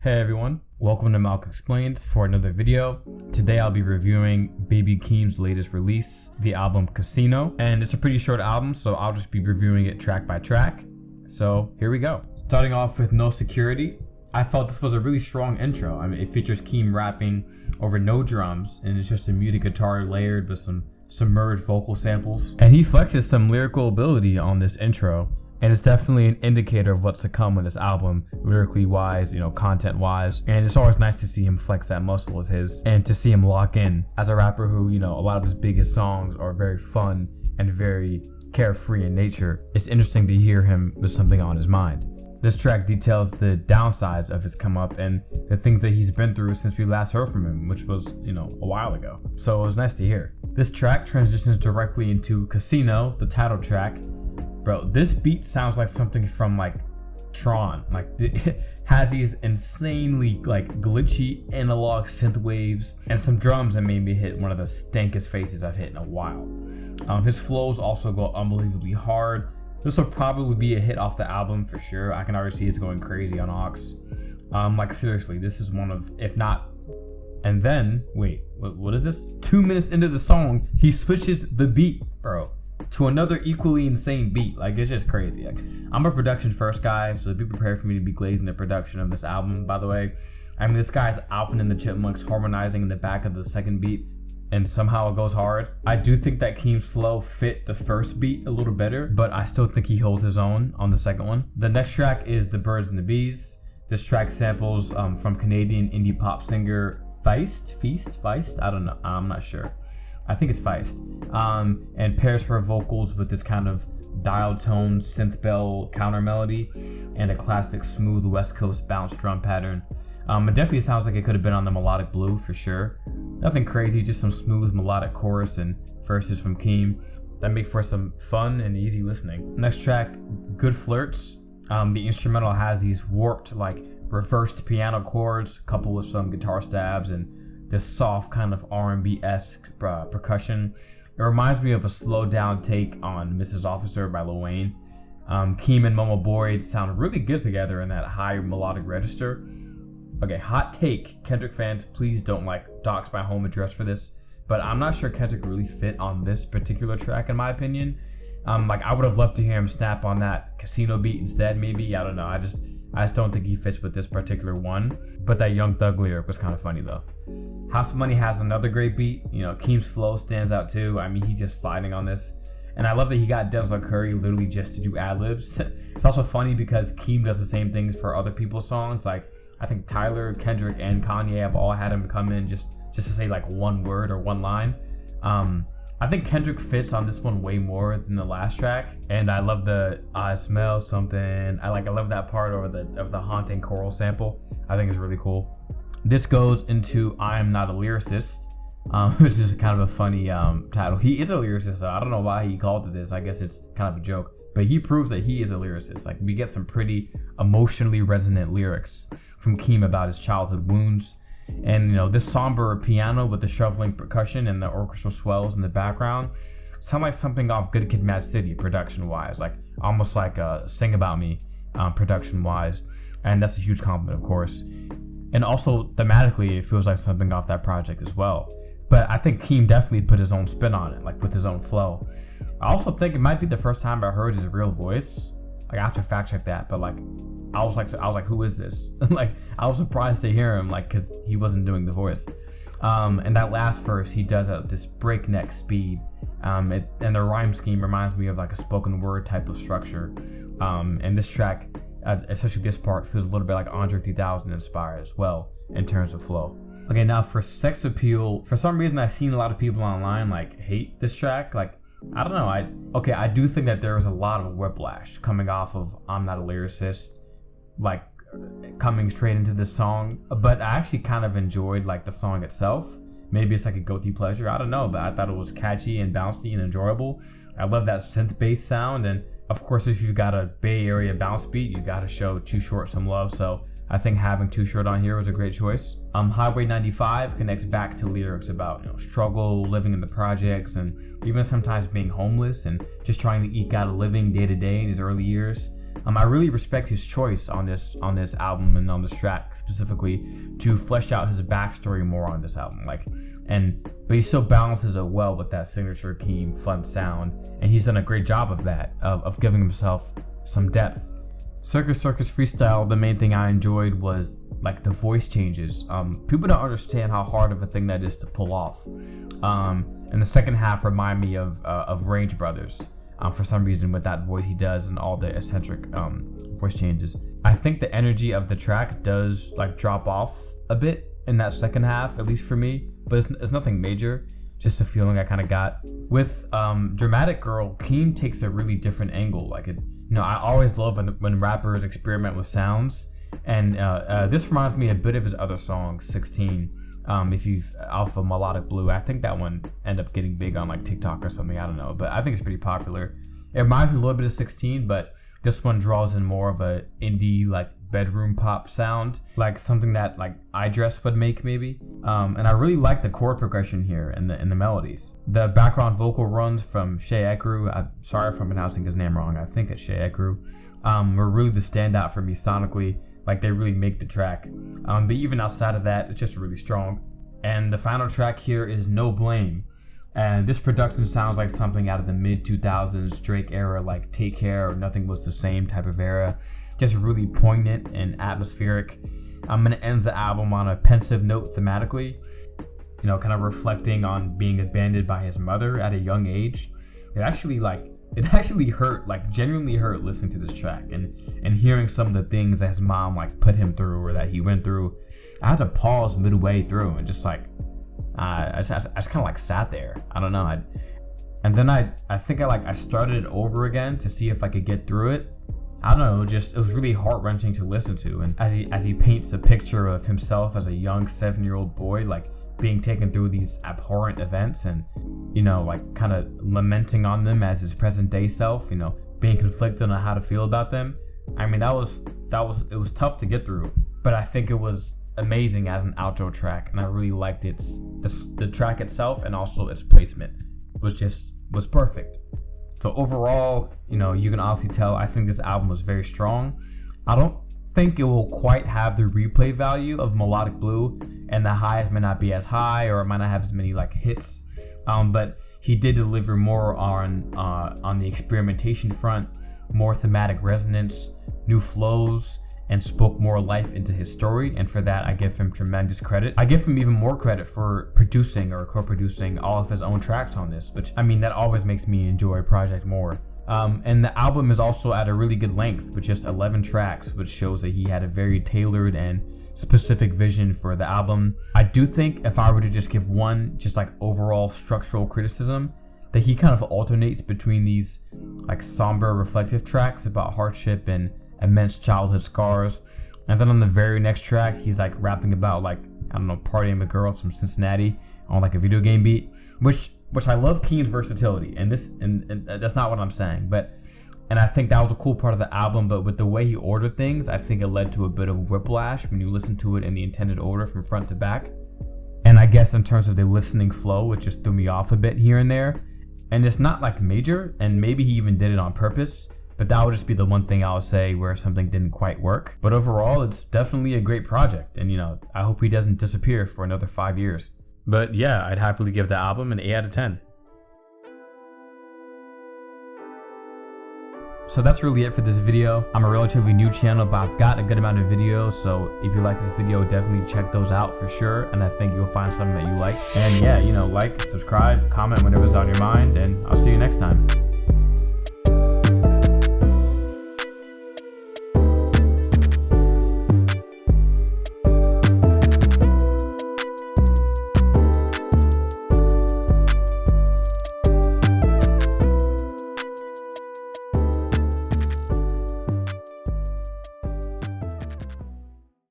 Hey everyone, welcome to Malcolm Explains for another video. Today I'll be reviewing Baby Keem's latest release, the album Casino, and it's a pretty short album, so I'll just be reviewing it track by track. So here we go. Starting off with No Security, I felt this was a really strong intro. I mean, it features Keem rapping over no drums, and it's just a muted guitar layered with some submerged vocal samples. And he flexes some lyrical ability on this intro. And it's definitely an indicator of what's to come with this album, lyrically wise, content wise. And it's always nice to see him flex that muscle of his and to see him lock in as a rapper who, a lot of his biggest songs are very fun and very carefree in nature. It's interesting to hear him with something on his mind. This track details the downsides of his come up and the things that he's been through since we last heard from him, which was, a while ago. So it was nice to hear. This track transitions directly into Casino, the title track. Bro, this beat sounds like something from Tron. It has these insanely glitchy analog synth waves and some drums that made me hit one of the stankest faces I've hit in a while. His flows also go unbelievably hard. This will probably be a hit off the album for sure. I can already see it's going crazy on Aux. Seriously, this is one of, if not. And then, wait, what is this? 2 minutes into the song, he switches the beat, bro, to another equally insane beat. It's just crazy. I'm a production first guy, so be prepared for me to be glazing the production of this album, by the way. I mean, this guy's Alvin and the Chipmunks harmonizing in the back of the second beat, and somehow it goes hard. I do think that Keem's flow fit the first beat a little better, but I still think he holds his own on the second one. The next track is The Birds and the Bees. This track samples from Canadian indie pop singer Feist? I don't know, I'm not sure. I think it's Feist, and pairs her vocals with this kind of dial tone synth bell counter melody and a classic smooth West Coast bounce drum pattern. It definitely sounds like it could have been on the Melodic Blue for sure. Nothing crazy, just some smooth melodic chorus and verses from Keem that make for some fun and easy listening. Next track, Good Flirts. The instrumental has these warped reversed piano chords coupled with some guitar stabs and this soft kind of R&B-esque percussion. It reminds me of a slowed down take on Mrs. Officer by Lil Wayne. Keem and Momo Boyd sound really good together in that high melodic register. Okay, hot take. Kendrick fans, please don't dox my home address for this, but I'm not sure Kendrick really fit on this particular track in my opinion. I would have loved to hear him snap on that Casino beat instead, maybe. I don't know. I just don't think he fits with this particular one. But that Young Thug lyric was kind of funny though. House Money has another great beat. Keem's flow stands out too. I mean, he's just sliding on this. And I love that he got Denzel Curry literally just to do ad-libs. It's also funny because Keem does the same things for other people's songs. I think Tyler, Kendrick, and Kanye have all had him come in just to say one word or one line. I think Kendrick fits on this one way more than the last track, and I love the I smell something. I love that part of the haunting choral sample. I think it's really cool. This goes into I Am Not a Lyricist, which is kind of a funny title. He is a lyricist, so I don't know why he called it this. I guess it's kind of a joke, but he proves that he is a lyricist. We get some pretty emotionally resonant lyrics from Keem about his childhood wounds. And this somber piano with the shoveling percussion and the orchestral swells in the background sound like something off Good Kid, Mad City production wise, almost like Sing About Me production wise, and that's a huge compliment, of course. And also thematically it feels like something off that project as well, but I think Keem definitely put his own spin on it, with his own flow. I also think it might be the first time I heard his real voice. I have to fact check that, but I was like, who is this? I was surprised to hear him, because he wasn't doing the voice. And that last verse he does at this breakneck speed. And the rhyme scheme reminds me of a spoken word type of structure. And this track, especially this part, feels a little bit like Andre 3000 inspired as well in terms of flow. Okay, now for sex appeal, for some reason I've seen a lot of people online hate this track. I don't know. I do think that there was a lot of whiplash coming off of I'm Not a Lyricist, coming straight into this song. But I actually kind of enjoyed the song itself. Maybe it's a guilty pleasure. I don't know, but I thought it was catchy and bouncy and enjoyable. I love that synth bass sound, and of course, if you've got a Bay Area bounce beat, you got to show Too Short some love. So I think having Too Short on here was a great choice. Highway 95 connects back to lyrics about struggle, living in the projects, and even sometimes being homeless and just trying to eke out a living day to day in his early years. I really respect his choice on this album and on this track specifically to flesh out his backstory more on this album. But he still balances it well with that signature Keem fun sound, and he's done a great job of that, of giving himself some depth. Circus Freestyle, the main thing I enjoyed was like the voice changes. People don't understand how hard of a thing that is to pull off. And the second half remind me of Range Brothers. For some reason, with that voice he does and all the eccentric voice changes. I think the energy of the track does like drop off a bit in that second half, at least for me, but it's nothing major, just a feeling I kind of got. With Dramatic Girl, Keem takes a really different angle. I always love when rappers experiment with sounds, and this reminds me a bit of his other song, 16. If you've Alpha Melodic Blue, I think that one ended up getting big on like TikTok or something, I don't know, but I think it's pretty popular. It reminds me a little bit of 16, but this one draws in more of a indie like bedroom pop sound, like something that like iDress would make maybe. And I really like the chord progression here and the melodies. The background vocal runs from Shea Ekru, I'm sorry if I'm pronouncing his name wrong, I think it's Shea Ekru, were really the standout for me sonically. Like they really make the track. But even outside of that, it's just really strong. And the final track here is No Blame. And this production sounds like something out of the mid 2000s Drake era, like Take Care or Nothing Was the Same type of era. Just really poignant and atmospheric. I'm gonna end the album on a pensive note thematically, kind of reflecting on being abandoned by his mother at a young age. It actually hurt, like genuinely hurt listening to this track and hearing some of the things that his mom like put him through or that he went through. I had to pause midway through and just like, I just kind of like sat there. I don't know. And then I think I started it over again to see if I could get through it. I don't know, it was really heart-wrenching to listen to. And as he paints a picture of himself as a young 7-year-old boy, like being taken through these abhorrent events and, like kind of lamenting on them as his present day self, being conflicted on how to feel about them. I mean, it was tough to get through, but I think it was amazing as an outro track, and I really liked the track itself, and also its placement was perfect. So overall, you can obviously tell I think this album was very strong. I don't think it will quite have the replay value of Melodic Blue, and the highs may not be as high, or it might not have as many like hits. But he did deliver more on the experimentation front, more thematic resonance, new flows, and spoke more life into his story, and for that I give him tremendous credit. I give him even more credit for producing or co-producing all of his own tracks on this, which that always makes me enjoy a project more. And the album is also at a really good length with just 11 tracks, which shows that he had a very tailored and specific vision for the album. I do think if I were to just give one just like overall structural criticism, that he kind of alternates between these like somber reflective tracks about hardship and immense childhood scars, and then on the very next track he's like rapping about like, I don't know, partying with girls from Cincinnati on like a video game beat, which I love Keem's versatility, and that's not what I'm saying, and I think that was a cool part of the album, but with the way he ordered things, I think it led to a bit of whiplash when you listen to it in the intended order from front to back. And I guess in terms of the listening flow, it just threw me off a bit here and there, and it's not like major, and maybe he even did it on purpose, but that would just be the one thing I would say where something didn't quite work. But overall, it's definitely a great project, and I hope he doesn't disappear for another 5 years. But yeah, I'd happily give the album an 8 out of 10. So that's really it for this video. I'm a relatively new channel, but I've got a good amount of videos, so if you like this video, definitely check those out for sure, and I think you'll find something that you like. And yeah, like, subscribe, comment whatever's on your mind, and I'll see you next time.